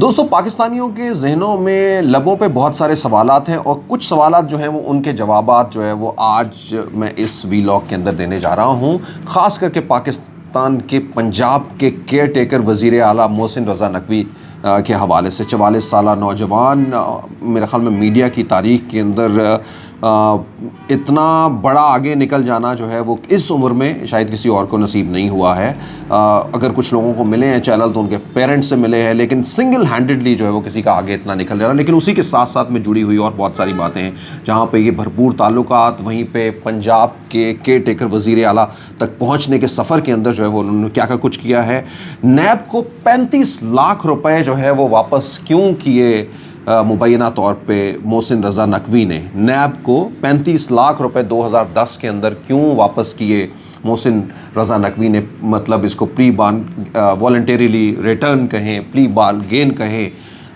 دوستوں، پاکستانیوں کے ذہنوں میں لبوں پہ بہت سارے سوالات ہیں اور کچھ سوالات جو ہیں وہ ان کے جوابات جو ہے وہ آج میں اس ویلاگ کے اندر دینے جا رہا ہوں، خاص کر کے پاکستان کے پنجاب کے کیئر ٹیکر وزیر اعلیٰ محسن رضا نقوی کے حوالے سے۔ 44 سالہ نوجوان، میرے خیال میں میڈیا کی تاریخ کے اندر اتنا بڑا آگے نکل جانا جو ہے وہ اس عمر میں شاید کسی اور کو نصیب نہیں ہوا ہے۔ اگر کچھ لوگوں کو ملے ہیں چینل تو ان کے پیرنٹس سے ملے ہیں، لیکن سنگل ہینڈڈلی جو ہے وہ کسی کا آگے اتنا نکل جانا۔ لیکن اسی کے ساتھ ساتھ میں جڑی ہوئی اور بہت ساری باتیں ہیں جہاں پہ یہ بھرپور تعلقات، وہیں پہ پنجاب کے کیئر ٹیکر وزیر اعلیٰ تک پہنچنے کے سفر کے اندر جو ہے وہ انہوں نے کیا کچھ کیا ہے۔ نیب کو 35 لاکھ روپے جو ہے وہ واپس کیوں کیے مبینہ طور پہ محسن رضا نقوی نے؟ نیب کو 35 لاکھ روپے 2010 کے اندر کیوں واپس کیے محسن رضا نقوی نے؟ مطلب اس کو پری والنٹیریلی ریٹرن کہیں، پری بال گین کہیں،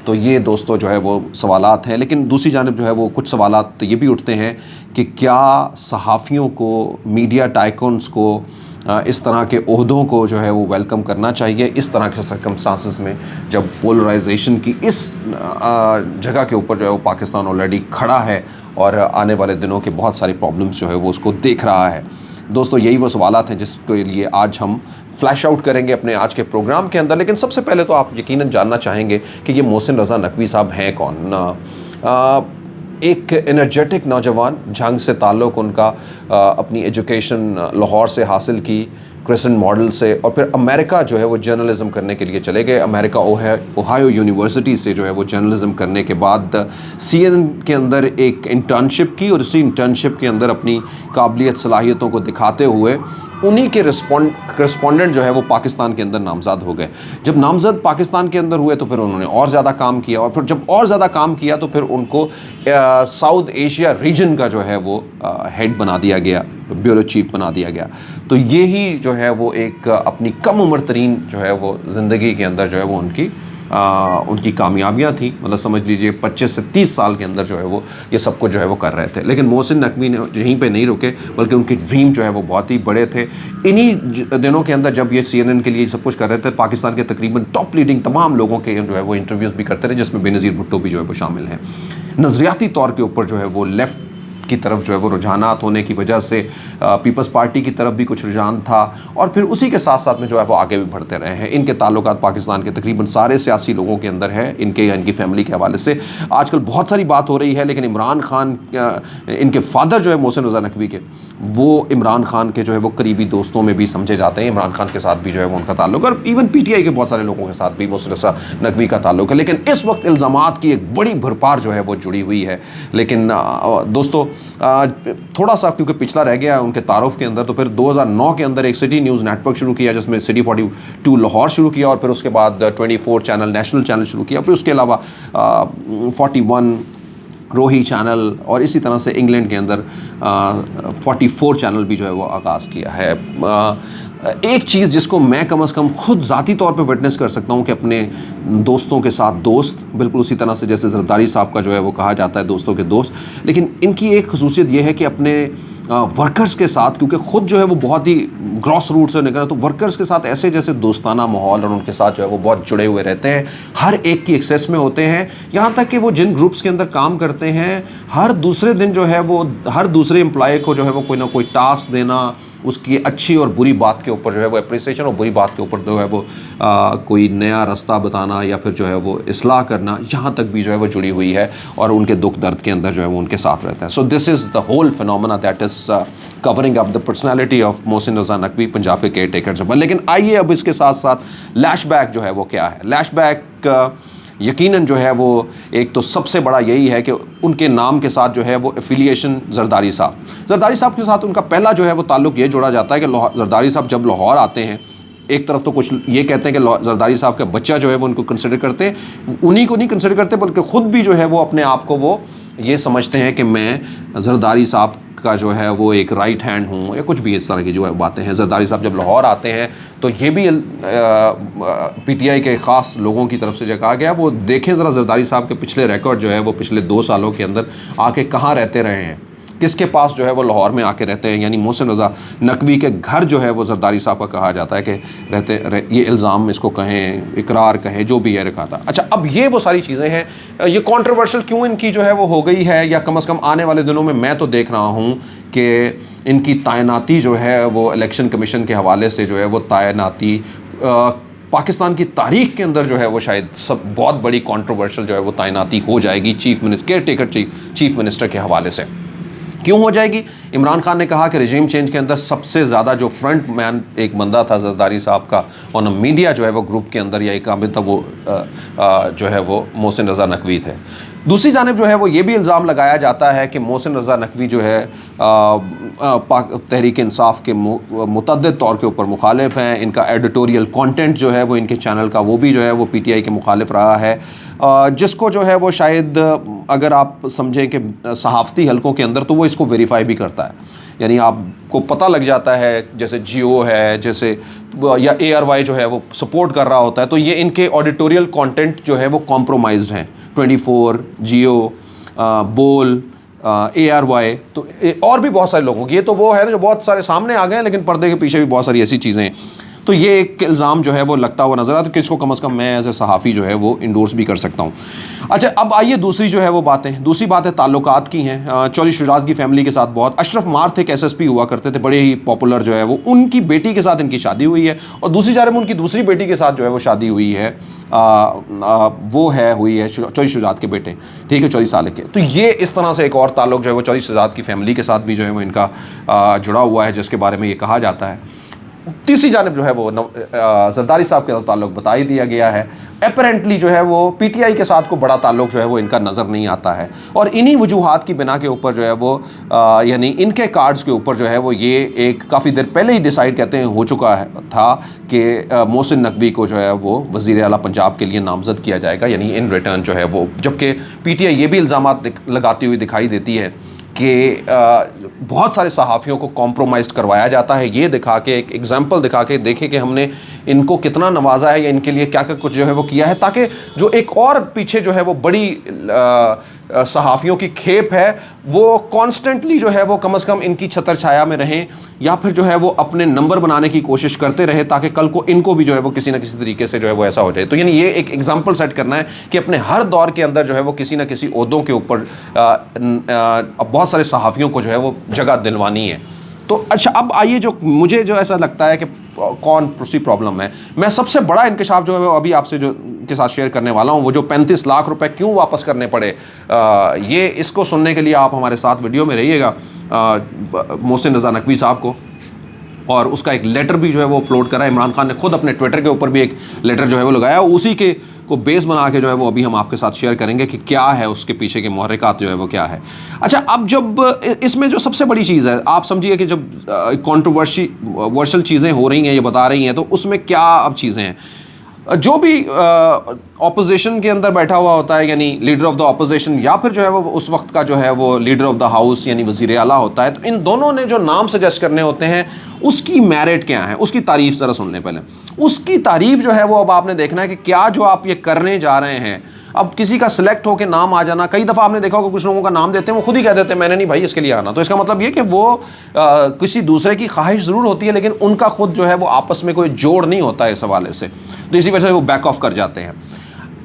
تو یہ دوستوں جو ہے وہ سوالات ہیں۔ لیکن دوسری جانب جو ہے وہ کچھ سوالات یہ بھی اٹھتے ہیں کہ کیا صحافیوں کو، میڈیا ٹائکونز کو، اس طرح کے عہدوں کو جو ہے وہ ویلکم کرنا چاہیے اس طرح کے سرکمسٹانسز میں، جب پولرائزیشن کی اس جگہ کے اوپر جو ہے وہ پاکستان آلریڈی کھڑا ہے اور آنے والے دنوں کے بہت ساری پرابلمس جو ہے وہ اس کو دیکھ رہا ہے۔ دوستو، یہی وہ سوالات ہیں جس کے لیے آج ہم فلیش آؤٹ کریں گے اپنے آج کے پروگرام کے اندر۔ لیکن سب سے پہلے تو آپ یقیناً جاننا چاہیں گے کہ یہ محسن رضا نقوی صاحب ہیں کون؟ ایک انرجیٹک نوجوان، جنگ سے تعلق ان کا، اپنی ایجوکیشن لاہور سے حاصل کی، کرسچن ماڈل سے، اور پھر امریکہ جو ہے وہ جرنلزم کرنے کے لیے چلے گئے۔ امریکہ اوہایو یونیورسٹی سے جو ہے وہ جرنلزم کرنے کے بعد CNN کے اندر ایک انٹرنشپ کی، اور اسی انٹرنشپ کے اندر اپنی قابلیت صلاحیتوں کو دکھاتے ہوئے انہی کے کرسپونڈنٹ جو ہے وہ پاکستان کے اندر نامزد ہو گئے۔ جب نامزد پاکستان کے اندر ہوئے تو پھر انہوں نے اور زیادہ کام کیا، اور پھر جب اور زیادہ کام کیا تو پھر ان کو ساؤتھ ایشیا ریجن کا جو ہے وہ ہیڈ بنا دیا گیا، بیورو چیف بنا دیا گیا۔ تو یہی جو ہے وہ ایک اپنی کم عمر ترین جو ہے وہ زندگی کے اندر جو ہے وہ ان کی کامیابیاں تھیں۔ مطلب سمجھ لیجئے 25 سے 30 سال کے اندر جو ہے وہ یہ سب کچھ جو ہے وہ کر رہے تھے۔ لیکن محسن نقوی نے یہیں پہ نہیں رکے، بلکہ ان کی ڈریم جو ہے وہ بہت ہی بڑے تھے۔ انہی دنوں کے اندر جب یہ CNN کے لیے سب کچھ کر رہے تھے، پاکستان کے تقریباً ٹاپ لیڈنگ تمام لوگوں کے جو ہے وہ انٹرویوز بھی کرتے رہے، جس میں بے نظیر بھٹو بھی جو ہے وہ شامل ہیں۔ نظریاتی طور کے اوپر جو ہے وہ لیفٹ کی طرف جو ہے وہ رجحانات ہونے کی وجہ سے پیپلز پارٹی کی طرف بھی کچھ رجحان تھا، اور پھر اسی کے ساتھ ساتھ میں جو ہے وہ آگے بھی بڑھتے رہے ہیں۔ ان کے تعلقات پاکستان کے تقریباً سارے سیاسی لوگوں کے اندر ہے، ان کے یا ان کی فیملی کے حوالے سے آج کل بہت ساری بات ہو رہی ہے۔ لیکن عمران خان، ان کے فادر جو ہے محسن رضا نقوی کے، وہ عمران خان کے جو ہے وہ قریبی دوستوں میں بھی سمجھے جاتے ہیں۔ عمران خان کے ساتھ بھی جو ہے وہ ان کا تعلق، اور ایون PTI کے بہت سارے لوگوں کے ساتھ بھی محسن رضا نقوی کا تعلق ہے۔ لیکن اس وقت الزامات کی ایک بڑی بھرپار جو ہے وہ جڑی ہوئی ہے۔ لیکن دوستو، تھوڑا سا کیونکہ پچھلا رہ گیا ان کے تعارف کے اندر، تو پھر 2009 کے اندر ایک سٹی نیوز نیٹ ورک شروع کیا، جس میں سٹی 42 لاہور شروع کیا، اور پھر اس کے بعد 24 چینل نیشنل چینل شروع کیا، پھر اس کے علاوہ 41 روہی چینل، اور اسی طرح سے انگلینڈ کے اندر 44 چینل بھی جو ہے وہ آغاز کیا ہے۔ ایک چیز جس کو میں کم از کم خود ذاتی طور پہ وٹنس کر سکتا ہوں کہ اپنے دوستوں کے ساتھ دوست، بالکل اسی طرح سے جیسے زرداری صاحب کا جو ہے وہ کہا جاتا ہے دوستوں کے دوست، لیکن ان کی ایک خصوصیت یہ ہے کہ اپنے ورکرز کے ساتھ، کیونکہ خود جو ہے وہ بہت ہی گراس روٹ سے نکلا، تو ورکرز کے ساتھ ایسے جیسے دوستانہ ماحول، اور ان کے ساتھ جو ہے وہ بہت جڑے ہوئے رہتے ہیں، ہر ایک کی ایکسیس میں ہوتے ہیں۔ یہاں تک کہ وہ جن گروپس کے اندر کام کرتے ہیں، ہر دوسرے دن جو ہے وہ ہر دوسرے امپلائی کو جو ہے وہ کوئی نہ کوئی ٹاسک دینا، اس کی اچھی اور بری بات کے اوپر جو ہے وہ اپریسیشن، اور بری بات کے اوپر جو ہے وہ کوئی نیا راستہ بتانا، یا پھر جو ہے وہ اصلاح کرنا، یہاں تک بھی جو ہے وہ جڑی ہوئی ہے، اور ان کے دکھ درد کے اندر جو ہے وہ ان کے ساتھ رہتا ہے۔ So this is the whole phenomena that is covering up the personality of Mohsin Raza Naqvi, Punjab کے کیئر ٹیکر جب۔ لیکن آئیے اب اس کے ساتھ ساتھ لیش بیک جو ہے وہ کیا ہے۔ لیش بیک یقیناً جو ہے وہ ایک تو سب سے بڑا یہی ہے کہ ان کے نام کے ساتھ جو ہے وہ ایفیلیشن زرداری صاحب کے ساتھ ان کا پہلا جو ہے وہ تعلق یہ جوڑا جاتا ہے کہ زرداری صاحب جب لاہور آتے ہیں، ایک طرف تو کچھ یہ کہتے ہیں کہ زرداری صاحب کا بچہ جو ہے وہ ان کو کنسیڈر کرتے ہیں، انہی کو نہیں کنسیڈر کرتے، بلکہ خود بھی جو ہے وہ اپنے آپ کو وہ یہ سمجھتے ہیں کہ میں زرداری صاحب کا جو ہے وہ ایک رائٹ ہینڈ ہوں، یا کچھ بھی اس طرح کی جو ہے باتیں ہیں۔ زرداری صاحب جب لاہور آتے ہیں تو یہ بھی PTI کے خاص لوگوں کی طرف سے جو کہا گیا، وہ دیکھیں ذرا زرداری صاحب کے پچھلے ریکارڈ جو ہے وہ پچھلے 2 سالوں کے اندر آ کے کہاں رہتے رہے ہیں، کس کے پاس جو ہے وہ لاہور میں آ کے رہتے ہیں، یعنی محسن رضا نقوی کے گھر جو ہے وہ زرداری صاحب کا کہا جاتا ہے کہ یہ الزام اس کو کہیں، اقرار کہیں، جو بھی ہے رکھا تھا۔ اچھا، اب یہ وہ ساری چیزیں ہیں، یہ کنٹروورشل کیوں ان کی جو ہے وہ ہو گئی ہے، یا کم از کم آنے والے دنوں میں تو دیکھ رہا ہوں کہ ان کی تعیناتی جو ہے وہ الیکشن کمیشن کے حوالے سے جو ہے وہ تعیناتی پاکستان کی تاریخ کے اندر جو ہے وہ شاید بہت بڑی کنٹروورشل جو ہے وہ تعیناتی ہو جائے گی کیئر ٹیکر چیف منسٹر کے حوالے سے۔ کیوں ہو جائے گی؟ عمران خان نے کہا کہ رجیم چینج کے اندر سب سے زیادہ جو فرنٹ مین ایک بندہ تھا زرداری صاحب کا آن میڈیا جو ہے وہ گروپ کے اندر، یا ایک عامل تھا، وہ جو ہے وہ محسن رضا نقوی تھے۔ دوسری جانب جو ہے وہ یہ بھی الزام لگایا جاتا ہے کہ محسن رضا نقوی جو ہے تحریک انصاف کے متعدد طور کے اوپر مخالف ہیں، ان کا ایڈیٹوریل کانٹینٹ جو ہے وہ ان کے چینل کا وہ بھی جو ہے وہ پی ٹی آئی کے مخالف رہا ہے، جس کو جو ہے وہ شاید اگر آپ سمجھیں کہ صحافتی حلقوں کے اندر تو وہ اس کو ویریفائی بھی کرتا ہے، یعنی آپ کو پتہ لگ جاتا ہے، جیسے جیو ہے، جیسے یا اے آر وائی جو ہے وہ سپورٹ کر رہا ہوتا ہے، تو یہ ان کے آڈیٹوریل کانٹینٹ جو ہے وہ کمپرومائزڈ ہیں۔ 24، جیو، بول، اے آر وائی، تو اور بھی بہت سارے لوگوں کی، یہ تو وہ ہے جو بہت سارے سامنے آ گئے ہیں، لیکن پردے کے پیچھے بھی بہت ساری ایسی چیزیں ہیں۔ تو یہ ایک الزام جو ہے وہ لگتا ہوا نظر آتا ہے، کس کو کم از کم میں ایز اے صحافی جو ہے وہ انڈورس بھی کر سکتا ہوں۔ اچھا، اب آئیے دوسری جو ہے وہ دوسری باتیں تعلقات کی ہیں۔ چوری شجاعت کی فیملی کے ساتھ بہت، اشرف مارتھ ایک ایس ایس پی ہوا کرتے تھے، بڑے ہی پاپولر جو ہے وہ، ان کی بیٹی کے ساتھ ان کی شادی ہوئی ہے، اور دوسری جانب ان کی دوسری بیٹی کے ساتھ جو ہے وہ شادی ہوئی ہے، وہ ہوئی ہے چوری شجاعت کے بیٹے، ٹھیک ہے، 24 سال کے۔ تو یہ اس طرح سے ایک اور تعلق جو ہے وہ چوری شجاعت کی فیملی کے ساتھ بھی جو ہے وہ ان کا جڑا ہوا ہے، جس کے بارے میں یہ کہا جاتا ہے۔ تیسری جانب جو ہے وہ زرداری صاحب کے تعلق بتا ہی دیا گیا ہے۔ اپیرنٹلی جو ہے وہ پی ٹی آئی کے ساتھ کو بڑا تعلق جو ہے وہ ان کا نظر نہیں آتا ہے، اور انہی وجوہات کی بنا کے اوپر جو ہے وہ یعنی ان کے کارڈز کے اوپر جو ہے وہ یہ ایک کافی دیر پہلے ہی ڈیسائیڈ کہتے ہیں ہو چکا تھا کہ محسن نقوی کو جو ہے وہ وزیر اعلیٰ پنجاب کے لیے نامزد کیا جائے گا، یعنی ان ریٹرن جو ہے وہ، جبکہ پی ٹی آئی یہ بھی الزامات لگاتی ہوئی دکھائی دیتی ہے کہ بہت سارے صحافیوں کو کمپرومائز کروایا جاتا ہے، یہ دکھا کے، ایک ایگزامپل دکھا کے، دیکھیں کہ ہم نے ان کو کتنا نوازا ہے یا ان کے لیے کیا کیا کچھ جو ہے وہ کیا ہے، تاکہ جو ایک اور پیچھے جو ہے وہ بڑی صحافیوں کی کھیپ ہے، وہ کانسٹنٹلی جو ہے وہ کم از کم ان کی چھتر چھایا میں رہیں، یا پھر جو ہے وہ اپنے نمبر بنانے کی کوشش کرتے رہے، تاکہ کل کو ان کو بھی جو ہے وہ کسی نہ کسی طریقے سے جو ہے وہ ایسا ہو جائے۔ تو یعنی یہ ایک ایگزامپل سیٹ کرنا ہے کہ اپنے ہر دور کے اندر جو ہے وہ کسی نہ کسی عہدوں کے اوپر بہت سارے صحافیوں کو جو ہے وہ جگہ دلوانی ہے۔ تو اچھا، اب آئیے، جو مجھے جو ایسا لگتا ہے کہ کون سی پرابلم ہے، میں سب سے بڑا انکشاف جو ہے وہ ابھی آپ سے جو کے ساتھ شیئر کرنے والا ہوں، وہ جو 35 لاکھ روپے کیوں واپس کرنے پڑے، یہ اس کو سننے کے لیے آپ ہمارے ساتھ ویڈیو میں رہیے گا۔ محسن رضا نقوی صاحب کو، اور اس کا ایک لیٹر بھی جو ہے وہ فلوٹ کرا ہے، عمران خان نے خود اپنے ٹویٹر کے اوپر بھی ایک لیٹر جو ہے وہ لگایا، اسی کے کو بیس بنا کے جو ہے وہ ابھی ہم آپ کے ساتھ شیئر کریں گے کہ کیا ہے اس کے پیچھے کے محرکات جو ہے وہ کیا ہے۔ اچھا، اب جب اس میں جو سب سے بڑی چیز ہے، آپ سمجھیے کہ جب کنٹروورشل چیزیں ہو رہی ہیں، یہ بتا رہی ہیں، تو اس میں کیا اب چیزیں ہیں، جو بھی اپوزیشن کے اندر بیٹھا ہوا ہوتا ہے، یعنی لیڈر آف دا اپوزیشن، یا پھر جو ہے وہ اس وقت کا جو ہے وہ لیڈر آف دا ہاؤس یعنی وزیر اعلیٰ ہوتا ہے، تو ان دونوں نے جو نام سجیسٹ کرنے ہوتے ہیں، اس کی میرٹ کیا ہے، اس کی تعریف ذرا سن لیں پہلے۔ اس کی تعریف جو ہے وہ اب آپ نے دیکھنا ہے کہ کیا جو آپ یہ کرنے جا رہے ہیں، اب کسی کا سلیکٹ ہو کے نام آ جانا، کئی دفعہ آپ نے دیکھا ہوگا کچھ لوگوں کا نام دیتے ہیں، وہ خود ہی کہہ دیتے ہیں میں نے نہیں بھائی اس کے لیے آنا، تو اس کا مطلب یہ کہ وہ کسی دوسرے کی خواہش ضرور ہوتی ہے، لیکن ان کا خود جو ہے وہ آپس میں کوئی جوڑ نہیں ہوتا ہے اس حوالے سے، تو اسی وجہ سے وہ بیک آف کر جاتے ہیں۔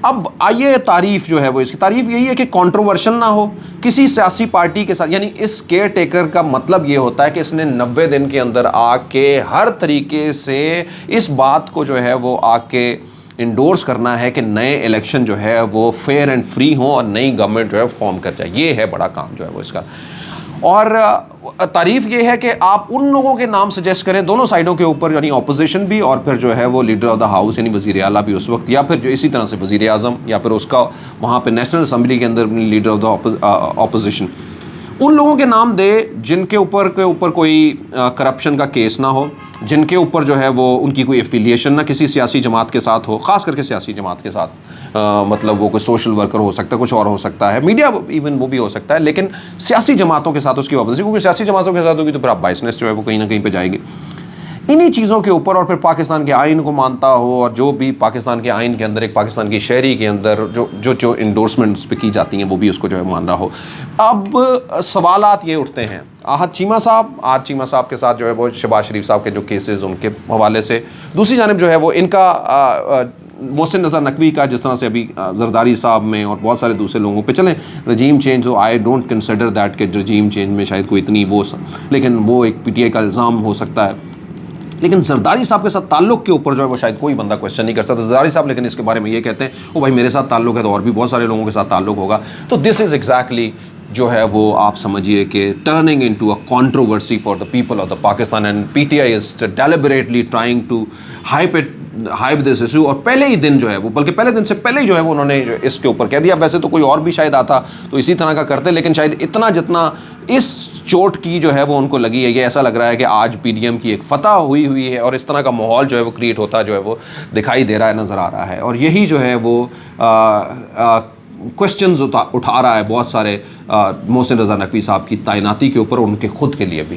اب آئیے، تعریف جو ہے وہ، اس کی تعریف یہی ہے کہ کنٹروورشل نہ ہو کسی سیاسی پارٹی کے ساتھ، یعنی اس کیئر ٹیکر کا مطلب یہ ہوتا ہے کہ اس نے 90 دن کے اندر آ کے ہر طریقے سے اس بات کو جو ہے وہ آ کے انڈورس کرنا ہے کہ نئے الیکشن جو ہے وہ فیئر اینڈ فری ہوں اور نئی گورنمنٹ جو ہے فارم کر جائے، یہ ہے بڑا کام جو ہے وہ اس کا۔ اور تعریف یہ ہے کہ آپ ان لوگوں کے نام سجیسٹ کریں دونوں سائڈوں کے اوپر، یعنی اپوزیشن بھی اور پھر جو ہے وہ لیڈر آف دا ہاؤس یعنی وزیر اعلیٰ بھی اس وقت، یا پھر جو اسی طرح سے وزیر اعظم، یا پھر اس کا وہاں پہ نیشنل اسمبلی کے اندر لیڈر آف دا اپوزیشن، ان لوگوں کے نام دے جن کے اوپر کوئی کرپشن کا کیس نہ ہو، جن کے اوپر جو ہے وہ ان کی کوئی ایفیلیشن نہ کسی سیاسی جماعت کے ساتھ ہو، خاص کر کے سیاسی جماعت کے ساتھ، مطلب وہ کوئی سوشل ورکر ہو سکتا ہے، کچھ اور ہو سکتا ہے، میڈیا ایون وہ بھی ہو سکتا ہے، لیکن سیاسی جماعتوں کے ساتھ اس کی وابستگی، کیونکہ سیاسی جماعتوں کے ساتھ ہوگی تو پھر آپ بائسنس جو ہے وہ کہیں نہ کہیں پہ جائے گی۔ انہی چیزوں کے اوپر اور پھر پاکستان کے آئین کو مانتا ہو اور جو بھی پاکستان کے آئین کے اندر ایک پاکستان کی شہری کے اندر جو انڈورسمنٹس پہ کی جاتی ہیں وہ بھی اس کو جو ہے مان رہا ہو. اب سوالات یہ اٹھتے ہیں آج چیمہ صاحب کے ساتھ جو ہے وہ شہباز شریف صاحب کے جو کیسز ان کے حوالے سے, دوسری جانب جو ہے وہ ان کا محسن رضا نقوی کا, جس طرح سے ابھی زرداری صاحب میں اور بہت سارے دوسرے لوگوں پہ چلیں رجیم چینج, تو آئی ڈونٹ کنسیڈر دیٹ کہ رجیم چینج میں شاید کوئی اتنی لیکن وہ ایک پی ٹی آئی کا الزام ہو سکتا ہے. لیکن زرداری صاحب کے ساتھ تعلق کے اوپر جو ہے وہ شاید کوئی بندہ کویشچن نہیں کر سکتا. زرداری صاحب لیکن اس کے بارے میں یہ کہتے ہیں وہ بھائی میرے ساتھ تعلق ہے تو اور بھی بہت سارے لوگوں کے ساتھ تعلق ہوگا. تو دس از ایگزیکٹلی جو ہے وہ آپ سمجھیے کہ turning into a controversy for the people of the Pakistan, and PTI is deliberately trying to hype this issue. اور پہلے ہی دن جو ہے وہ, بلکہ پہلے دن سے پہلے ہی جو ہے وہ انہوں نے اس کے اوپر کہہ دیا. ویسے تو کوئی اور بھی شاید آتا تو اسی طرح کا کرتے, لیکن شاید اتنا جتنا اس چوٹ کی جو ہے وہ ان کو لگی ہے, یہ ایسا لگ رہا ہے کہ آج پی ڈی ایم کی ایک فتح ہوئی ہے اور اس طرح کا ماحول جو ہے وہ کریٹ ہوتا جو ہے وہ دکھائی دے رہا ہے, نظر آ رہا ہے. اور یہی جو ہے وہ کوشچنز اٹھا رہا ہے بہت سارے محسن رضا نقوی صاحب کی تعیناتی کے اوپر, ان کے خود کے لیے بھی.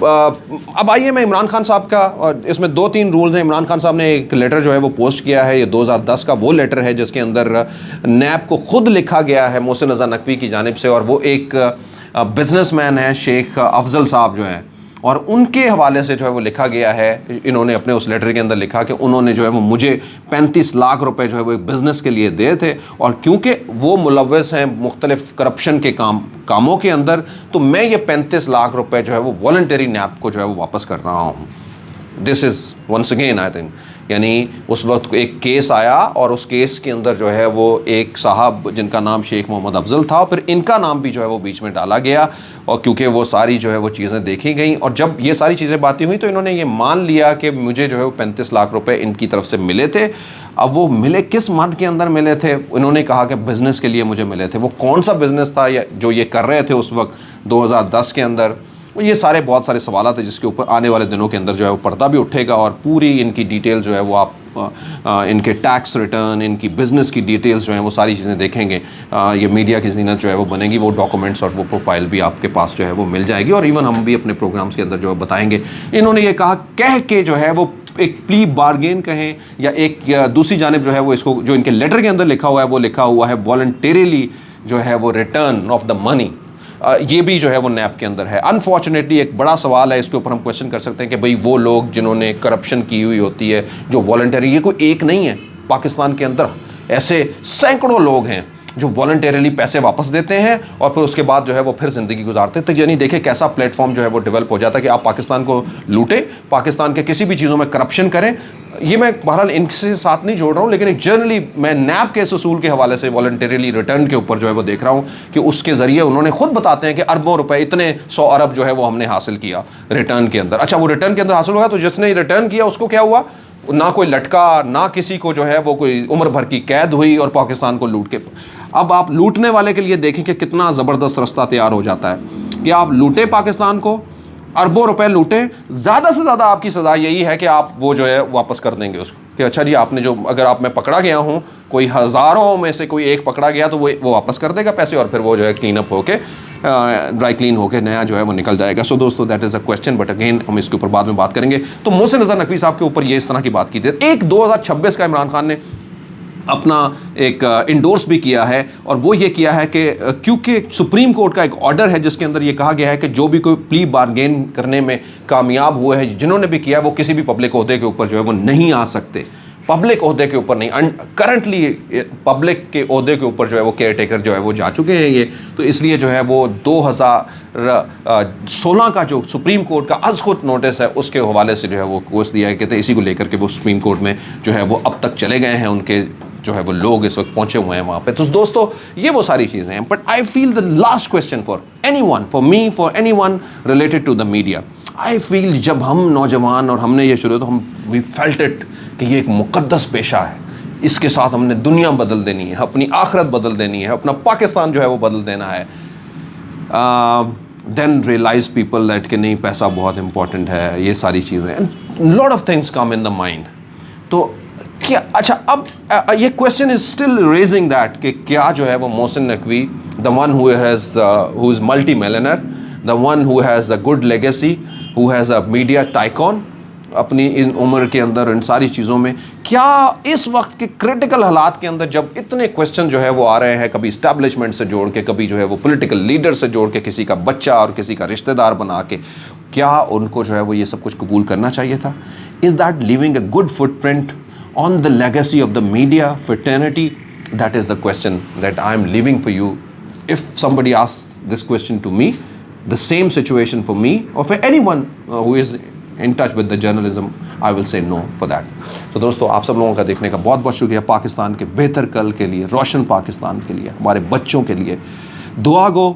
اب آئیے میں عمران خان صاحب کا, اور اس میں 2-3 رولز ہیں. عمران خان صاحب نے ایک لیٹر جو ہے وہ پوسٹ کیا ہے, یہ 2010 کا وہ لیٹر ہے جس کے اندر نیب کو خود لکھا گیا ہے محسن رضا نقوی کی جانب سے, اور وہ ایک بزنس مین ہے شیخ افضل صاحب جو ہیں, اور ان کے حوالے سے جو ہے وہ لکھا گیا ہے. انہوں نے اپنے اس لیٹر کے اندر لکھا کہ انہوں نے جو ہے وہ مجھے 35 لاکھ روپے جو ہے وہ ایک بزنس کے لیے دے تھے, اور کیونکہ وہ ملوث ہیں مختلف کرپشن کے کاموں کے اندر, تو میں یہ 35 لاکھ روپے جو ہے وہ والنٹری نیب کو جو ہے وہ واپس کر رہا ہوں. This is once again I think, یعنی اس وقت ایک کیس آیا اور اس کیس کے اندر جو ہے وہ ایک صاحب جن کا نام شیخ محمد افضل تھا, پھر ان کا نام بھی جو ہے وہ بیچ میں ڈالا گیا, اور کیونکہ وہ ساری جو ہے وہ چیزیں دیکھی گئیں, اور جب یہ ساری چیزیں باتیں ہوئی تو انہوں نے یہ مان لیا کہ مجھے جو ہے وہ 35 لاکھ روپے ان کی طرف سے ملے تھے. اب وہ ملے کس مد کے اندر ملے تھے؟ انہوں نے کہا کہ بزنس کے لیے مجھے ملے تھے. وہ کون سا بزنس تھا جو یہ کر رہے تھے اس وقت 2010 کے اندر؟ یہ سارے بہت سارے سوالات ہیں جس کے اوپر آنے والے دنوں کے اندر جو ہے وہ پردہ بھی اٹھے گا, اور پوری ان کی ڈیٹیل جو ہے وہ آپ ان کے ٹیکس ریٹرن, ان کی بزنس کی ڈیٹیلز جو ہیں وہ ساری چیزیں دیکھیں گے. یہ میڈیا کی زینت جو ہے وہ بنے گی, وہ ڈاکومنٹس اور وہ پروفائل بھی آپ کے پاس جو ہے وہ مل جائے گی, اور ایون ہم بھی اپنے پروگرامز کے اندر جو ہے بتائیں گے. انہوں نے یہ کہا کہہ کے جو ہے وہ ایک پلی بارگین کہیں, یا ایک دوسری جانب جو ہے وہ اس کو جو ان کے لیٹر کے اندر لکھا ہوا ہے وہ لکھا ہوا ہے والنٹیریلی جو ہے وہ ریٹرن آف دا منی, یہ بھی جو ہے وہ نیب کے اندر ہے. انفارچونیٹلی ایک بڑا سوال ہے, اس کے اوپر ہم کویشچن کر سکتے ہیں کہ بھئی وہ لوگ جنہوں نے کرپشن کی ہوئی ہوتی ہے جو والنٹری, یہ کوئی ایک نہیں ہے پاکستان کے اندر, ایسے سینکڑوں لوگ ہیں جو والنٹیریلی پیسے واپس دیتے ہیں اور پھر اس کے بعد جو ہے وہ پھر زندگی گزارتے ہیں. تو یعنی دیکھیں کیسا پلیٹ فارم جو ہے وہ ڈیولپ ہو جاتا ہے کہ آپ پاکستان کو لوٹیں, پاکستان کے کسی بھی چیزوں میں کرپشن کریں. یہ میں بہرحال ان سے ساتھ نہیں جوڑ رہا ہوں, لیکن ایک جنرلی میں نیب کے اس اصول کے حوالے سے والنٹیریلی ریٹرن کے اوپر جو ہے وہ دیکھ رہا ہوں کہ اس کے ذریعے انہوں نے خود بتاتے ہیں کہ اربوں روپے, اتنے 100 ارب جو ہے وہ ہم نے حاصل کیا ریٹرن کے اندر. اچھا, وہ ریٹرن کے اندر حاصل ہوا تو جس نے ریٹرن کیا اس کو کیا ہوا؟ نہ کوئی لٹکا, نہ کسی کو جو ہے وہ کوئی عمر بھر کی قید ہوئی, اور پاکستان کو لوٹ کے. اب آپ لوٹنے والے کے لیے دیکھیں کہ کتنا زبردست رستہ تیار ہو جاتا ہے کہ آپ لوٹیں پاکستان کو, اربوں روپے لوٹیں, زیادہ سے زیادہ آپ کی سزا یہی ہے کہ آپ وہ جو ہے واپس کر دیں گے اس کو کہ اچھا جی آپ نے جو, اگر آپ میں پکڑا گیا ہوں, کوئی ہزاروں میں سے کوئی ایک پکڑا گیا تو وہ واپس کر دے گا پیسے, اور پھر وہ جو ہے کلین اپ ہو کے ڈرائی کلین ہو کے نیا جو ہے وہ نکل جائے گا. سو دوستو that is a question, but again ہم اس کے اوپر بعد میں بات کریں گے. تو محسن رضا نقوی صاحب کے اوپر یہ اس طرح کی بات کی تھی. ایک 2026 کا عمران خان نے اپنا ایک انڈورس بھی کیا ہے, اور وہ یہ کیا ہے کہ کیونکہ سپریم کورٹ کا ایک آرڈر ہے جس کے اندر یہ کہا گیا ہے کہ جو بھی کوئی پلی بارگین کرنے میں کامیاب ہوئے ہیں, جنہوں نے بھی کیا ہے, وہ کسی بھی پبلک عہدے کے اوپر جو ہے وہ نہیں آ سکتے. پبلک عہدے کے اوپر نہیں, کرنٹلی پبلک کے عہدے کے اوپر جو ہے وہ کیئر ٹیکر جو ہے وہ جا چکے ہیں یہ. تو اس لیے جو ہے وہ 2016 کا جو سپریم کورٹ کا از خود نوٹس ہے اس کے حوالے سے جو ہے وہ کوس دیا ہے, کہتے ہیں اسی کو لے کر کے وہ سپریم کورٹ میں جو ہے وہ اب تک چلے گئے ہیں, ان کے جو ہے وہ لوگ اس وقت پہنچے ہوئے ہیں وہاں پہ. تو دوستو یہ وہ ساری چیزیں ہیں, but I feel the last question for anyone, for me, for anyone related to the media, I feel جب ہم نوجوان اور ہم نے یہ شروع تو ہم وی فیلٹ اٹ کہ یہ ایک مقدس پیشہ ہے, اس کے ساتھ ہم نے دنیا بدل دینی ہے, اپنی آخرت بدل دینی ہے, اپنا پاکستان جو ہے وہ بدل دینا ہے. دین ریئلائز پیپل دیٹ کہ نہیں پیسہ بہت امپورٹنٹ ہے, یہ ساری چیزیں, lot of things come in the mind. تو کیا اچھا اب یہ question is still raising that کہ کیا جو ہے وہ Mohsin Naqvi, the one who is multimillionaire, the one who has a good legacy, who has a media tycoon, اپنی ان عمر کے اندر ان ساری چیزوں میں، کیا اس وقت کے کرٹیکل حالات کے اندر جب اتنے کویسچن جو ہے وہ آ رہے ہیں، کبھی اسٹیبلشمنٹ سے جوڑ کے، کبھی جو ہے وہ پولیٹیکل لیڈر سے جوڑ کے، کسی کا بچہ اور کسی کا رشتہ دار بنا کے، کیا ان کو جو ہے وہ یہ سب کچھ قبول کرنا چاہیے تھا؟ Is that leaving a good footprint on the legacy of the media fraternity? That is the question that I am leaving for you. If somebody asks this question to me, the same situation for me or for anyone who is in touch with the journalism, I will say no for that. So دوستو، آپ سب لوگوں کا دیکھنے کا بہت بہت شکریہ. پاکستان کے بہتر کل کے لیے، روشن پاکستان کے لیے، ہمارے بچوں کے لیے دعا گو.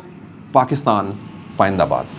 پاکستان پائندہ باد.